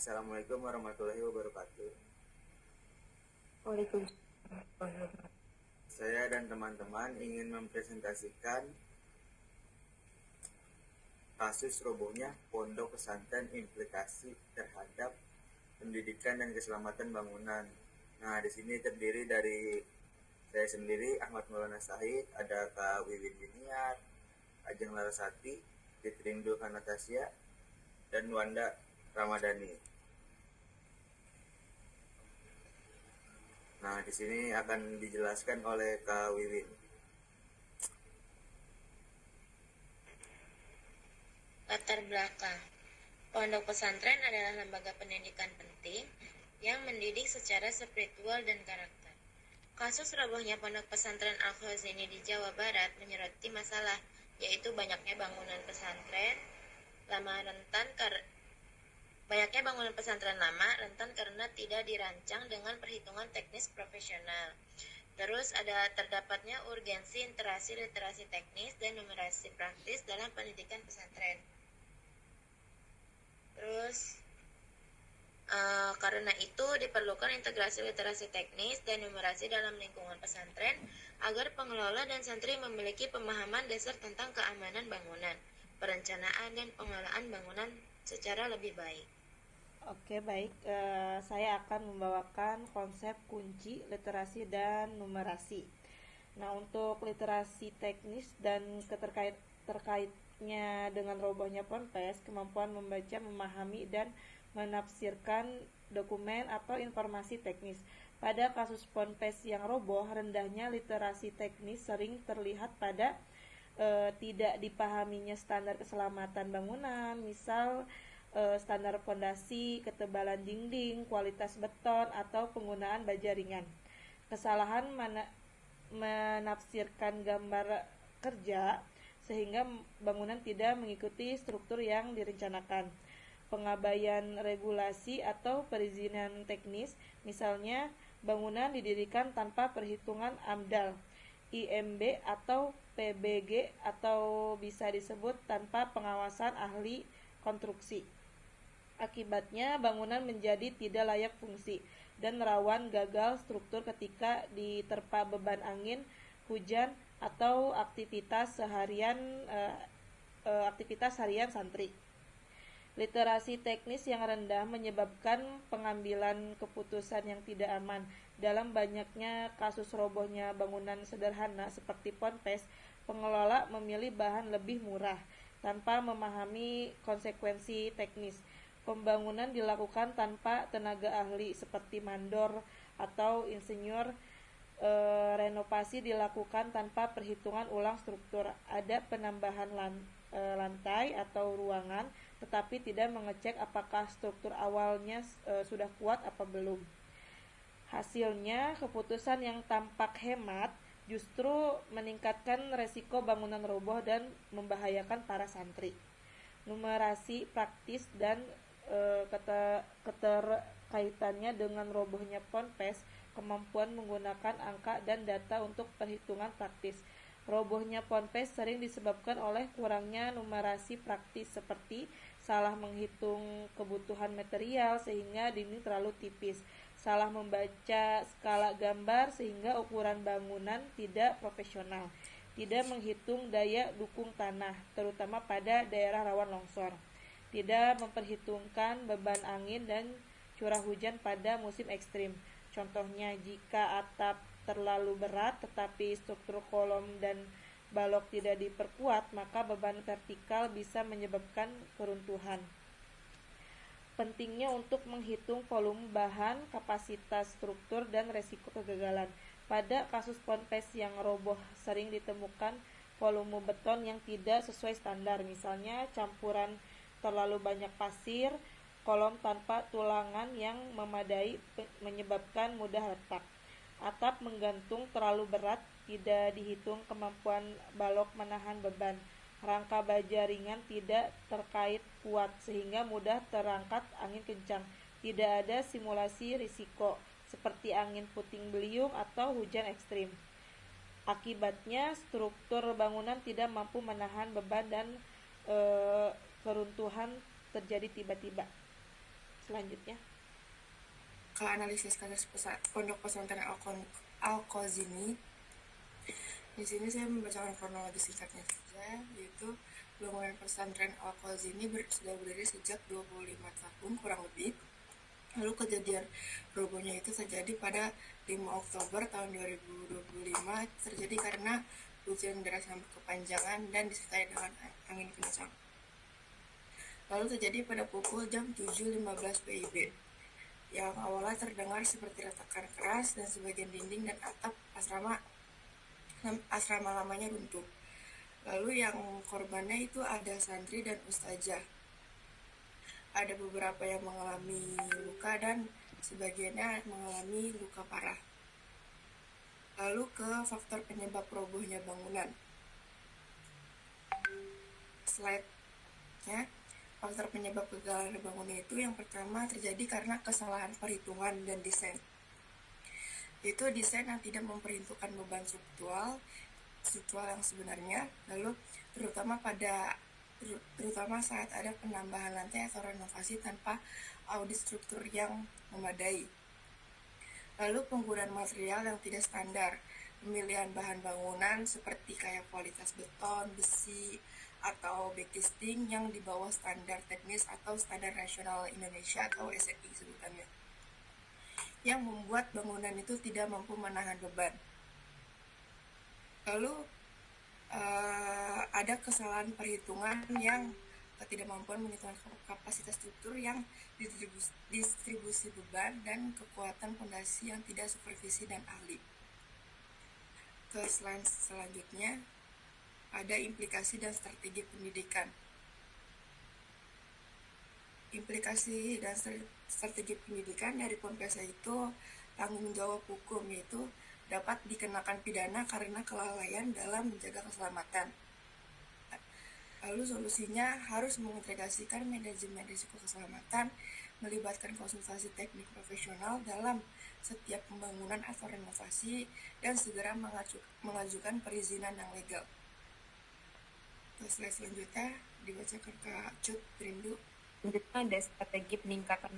Assalamualaikum warahmatullahi wabarakatuh. Waalaikumsalam. Saya dan teman-teman ingin mempresentasikan kasus robohnya pondok pesantren, implikasi terhadap pendidikan dan keselamatan bangunan. Nah, di sini terdiri dari saya sendiri, Ahmad Maulana Sahid, ada Kak Wiwin Biniar, Ajeng Larasati, Fitrindu Kanatasya, dan Wanda Ramadhani. Nah, di sini akan dijelaskan oleh Kak Wiwin. Latar belakang. Pondok pesantren adalah lembaga pendidikan penting yang mendidik secara spiritual dan karakter. Kasus robohnya pondok pesantren Al-Khazini di Jawa Barat menyoroti masalah, yaitu banyaknya bangunan pesantren rentan karena tidak dirancang dengan perhitungan teknis profesional. Terus ada terdapatnya urgensi literasi teknis dan numerasi praktis dalam pendidikan pesantren. Terus karena itu diperlukan integrasi literasi teknis dan numerasi dalam lingkungan pesantren agar pengelola dan santri memiliki pemahaman dasar tentang keamanan bangunan, perencanaan dan pengelolaan bangunan secara lebih baik. Oke, baik. Saya akan membawakan konsep kunci literasi dan numerasi. Nah, untuk literasi teknis dan terkaitnya dengan robohnya ponpes, kemampuan membaca, memahami, dan menafsirkan dokumen atau informasi teknis. Pada kasus ponpes yang roboh, rendahnya literasi teknis sering terlihat pada tidak dipahaminya standar keselamatan bangunan, misal standar fondasi, ketebalan dinding, kualitas beton, atau penggunaan baja ringan. Kesalahan menafsirkan gambar kerja sehingga bangunan tidak mengikuti struktur yang direncanakan. Pengabaian regulasi atau perizinan teknis, misalnya bangunan didirikan tanpa perhitungan AMDAL, IMB atau PBG, atau bisa disebut tanpa pengawasan ahli konstruksi. Akibatnya bangunan menjadi tidak layak fungsi dan rawan gagal struktur ketika diterpa beban angin, hujan, atau aktivitas harian santri. Literasi teknis yang rendah menyebabkan pengambilan keputusan yang tidak aman. Dalam banyaknya kasus robohnya bangunan sederhana seperti ponpes, pengelola memilih bahan lebih murah tanpa memahami konsekuensi teknis. Pembangunan dilakukan tanpa tenaga ahli seperti mandor atau insinyur. Renovasi dilakukan tanpa perhitungan ulang struktur. Ada penambahan lantai atau ruangan, tetapi tidak mengecek apakah struktur awalnya sudah kuat apa belum. Hasilnya, keputusan yang tampak hemat justru meningkatkan resiko bangunan roboh dan membahayakan para santri. Numerasi praktis dan keterkaitannya dengan robohnya ponpes, kemampuan menggunakan angka dan data untuk perhitungan praktis. Robohnya ponpes sering disebabkan oleh kurangnya numerasi praktis seperti salah menghitung kebutuhan material sehingga dinding terlalu tipis, salah membaca skala gambar sehingga ukuran bangunan tidak profesional, tidak menghitung daya dukung tanah, terutama pada daerah rawan longsor, tidak memperhitungkan beban angin dan curah hujan pada musim ekstrim. Contohnya, jika atap terlalu berat tetapi struktur kolom dan balok tidak diperkuat, maka beban vertikal bisa menyebabkan keruntuhan. Pentingnya untuk menghitung volume bahan, kapasitas struktur, dan resiko kegagalan. Pada kasus ponpes yang roboh sering ditemukan volume beton yang tidak sesuai standar, misalnya campuran terlalu banyak pasir, kolom tanpa tulangan yang memadai menyebabkan mudah retak. Atap menggantung terlalu berat, tidak dihitung kemampuan balok menahan beban. Rangka baja ringan tidak terkait kuat sehingga mudah terangkat angin kencang. Tidak ada simulasi risiko seperti angin puting beliung atau hujan ekstrim. Akibatnya struktur bangunan tidak mampu menahan beban dan keruntuhan terjadi tiba-tiba. selanjutnya. Ke analisis kasus pondok pesantren Al-Qazini. Di sini saya membacakan kronologi singkatnya saja, yaitu bangunan pesantren Al-Qazini sudah berdiri sejak 25 tahun kurang lebih. Lalu kejadian robohnya itu terjadi pada 5 Oktober tahun 2025, terjadi karena hujan deras yang berkepanjangan dan disertai dengan angin kencang. Lalu terjadi pada pukul jam 7.15 WIB, yang awalnya terdengar seperti retakan keras dan sebagian dinding dan atap asrama lamanya runtuh. Lalu yang korbannya itu ada santri dan ustazah. Ada beberapa yang mengalami luka dan sebagiannya mengalami luka parah. Lalu ke faktor penyebab robohnya bangunan. Slide-nya, faktor penyebab kegagalan bangunan itu yang pertama terjadi karena kesalahan perhitungan dan desain. Itu desain yang tidak memperhitungkan beban struktural yang sebenarnya, lalu terutama saat ada penambahan lantai atau renovasi tanpa audit struktur yang memadai. Lalu penggunaan material yang tidak standar, pemilihan bahan bangunan seperti kayak kualitas beton, besi, atau backcasting yang di bawah standar teknis atau standar nasional Indonesia atau SNI sebutannya, yang membuat bangunan itu tidak mampu menahan beban. Lalu ada kesalahan perhitungan yang ketidakmampuan menghitung kapasitas struktur yang distribusi beban dan kekuatan fondasi yang tidak supervisi dan ahli. Ke slide selanjutnya, ada implikasi dan strategi pendidikan. Implikasi dan strategi pendidikan dari Ponpes itu tanggung jawab hukum, yaitu dapat dikenakan pidana karena kelalaian dalam menjaga keselamatan. Lalu solusinya harus mengintegrasikan manajemen risiko keselamatan, melibatkan konsultasi teknik profesional dalam setiap pembangunan atau renovasi, dan segera mengajukan perizinan yang legal. Slide selanjutnya dibacakan Kak Cut Rindu. Selanjutnya ada strategi peningkatan.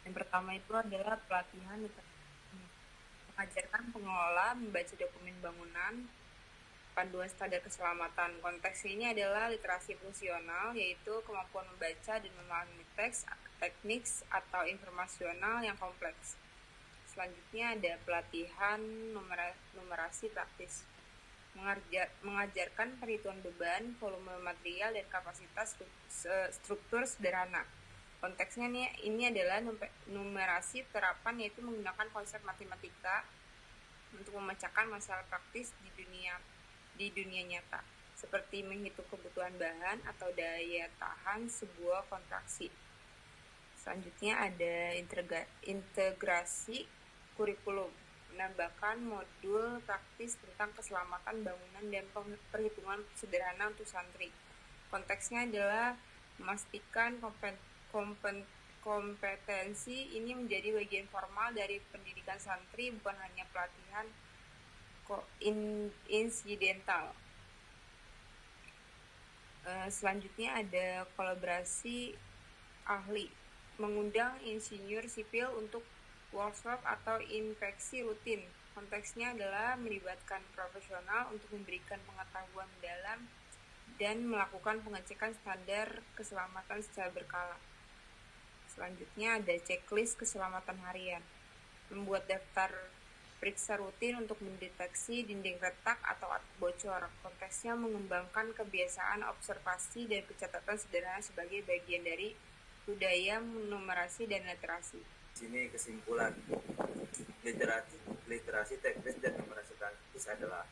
Yang pertama itu adalah pelatihan mengajarkan pengelola membaca dokumen bangunan, panduan standar keselamatan. Konteks ini adalah literasi fungsional, yaitu kemampuan membaca dan memahami teks, teknik, atau informasional yang kompleks. Selanjutnya ada pelatihan numerasi praktis, mengajarkan perhitungan beban, volume material, dan kapasitas struktur sederhana. Konteksnya ini adalah numerasi terapan, yaitu menggunakan konsep matematika untuk memecahkan masalah praktis di dunia nyata, seperti menghitung kebutuhan bahan atau daya tahan sebuah kontraksi. Selanjutnya ada integrasi kurikulum, menambahkan modul praktis tentang keselamatan bangunan dan perhitungan sederhana untuk santri. Konteksnya adalah memastikan kompetensi ini menjadi bagian formal dari pendidikan santri, bukan hanya pelatihan insidental. Selanjutnya ada kolaborasi ahli, mengundang insinyur sipil untuk workshop atau inspeksi rutin. Konteksnya adalah melibatkan profesional untuk memberikan pengetahuan mendalam dan melakukan pengecekan standar keselamatan secara berkala. Selanjutnya ada checklist keselamatan harian, membuat daftar periksa rutin untuk mendeteksi dinding retak atau atap bocor. Konteksnya mengembangkan kebiasaan observasi dan pencatatan sederhana sebagai bagian dari budaya numerasi dan literasi. Sini kesimpulan, literasi teknis dan numerasi praktis adalah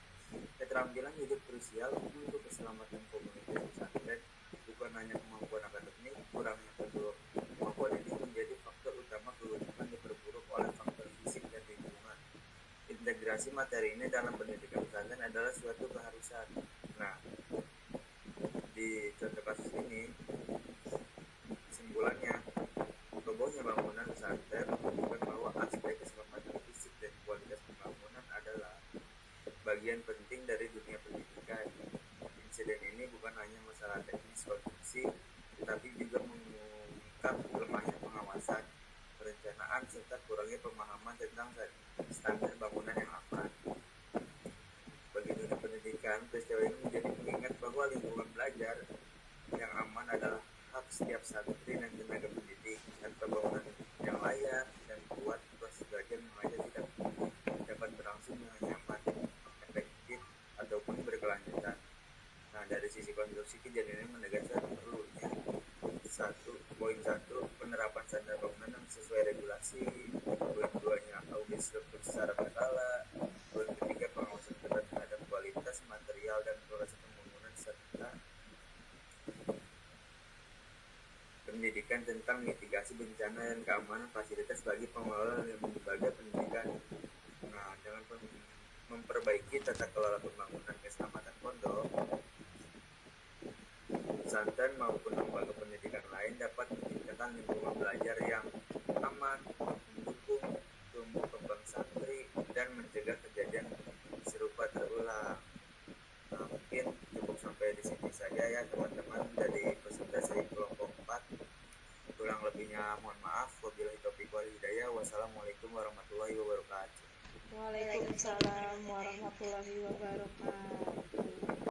keterampilan hidup krusial untuk keselamatan komunitas pesantren. Bukan hanya kemampuan akademik, kurangnya kedua kemampuan ini menjadi faktor utama kerusakan diperburuk oleh faktor fisik dan lingkungan. Integrasi materi ini dalam pendidikan pesantren adalah suatu keharusan. Nah, di contoh kasus ini, kesimpulannya, robohnya bangunan pesantren menunjukkan bahwa aspek keselamatan fisik dan kualitas pembangunan adalah bagian penting dari dunia pendidikan. Insiden ini bukan hanya masalah teknis konstruksi, juga mengungkap lemahnya pengawasan, perencanaan, serta kurangnya pemahaman tentang standar bangunan yang aman. Bagi dunia pendidikan, peristiwa ini menjadi pengingat bahwa lingkungan belajar yang aman adalah hak setiap santri dan tenaga pendidik. Tanpa bangunan yang layak dan kuat, proses belajar mengajar tidak dapat berlangsung dengan nyaman, efektif, ataupun berkelanjutan. Nah, dari sisi konstruksi, kejadian ini menegaskan perlunya poin satu, penerapan standar bangunan yang sesuai regulasi. Poin duanya, audit struktur secara berkala. Poin ketiga, pengawasan ketat terhadap kualitas material dan proses pembangunan, serta pendidikan tentang mitigasi bencana dan keamanan fasilitas bagi pengelola lembaga pendidikan. Nah, dengan memperbaiki tata kelola pembangunan keselamatan pondok pesantren maupun lembaga pendidikan lain dapat menciptakan lingkungan belajar yang aman, mendukung tumbuh kembang santri, dan mencegah kejadian serupa terulang. Nah, mungkin cukup sampai di sini saja ya teman-teman dari presentasi kelompok 4. Kurang lebihnya mohon maaf. Wabillahi taufiq wal hidayah. Wassalamualaikum warahmatullahi wabarakatuh. Waalaikumsalam warahmatullahi wabarakatuh.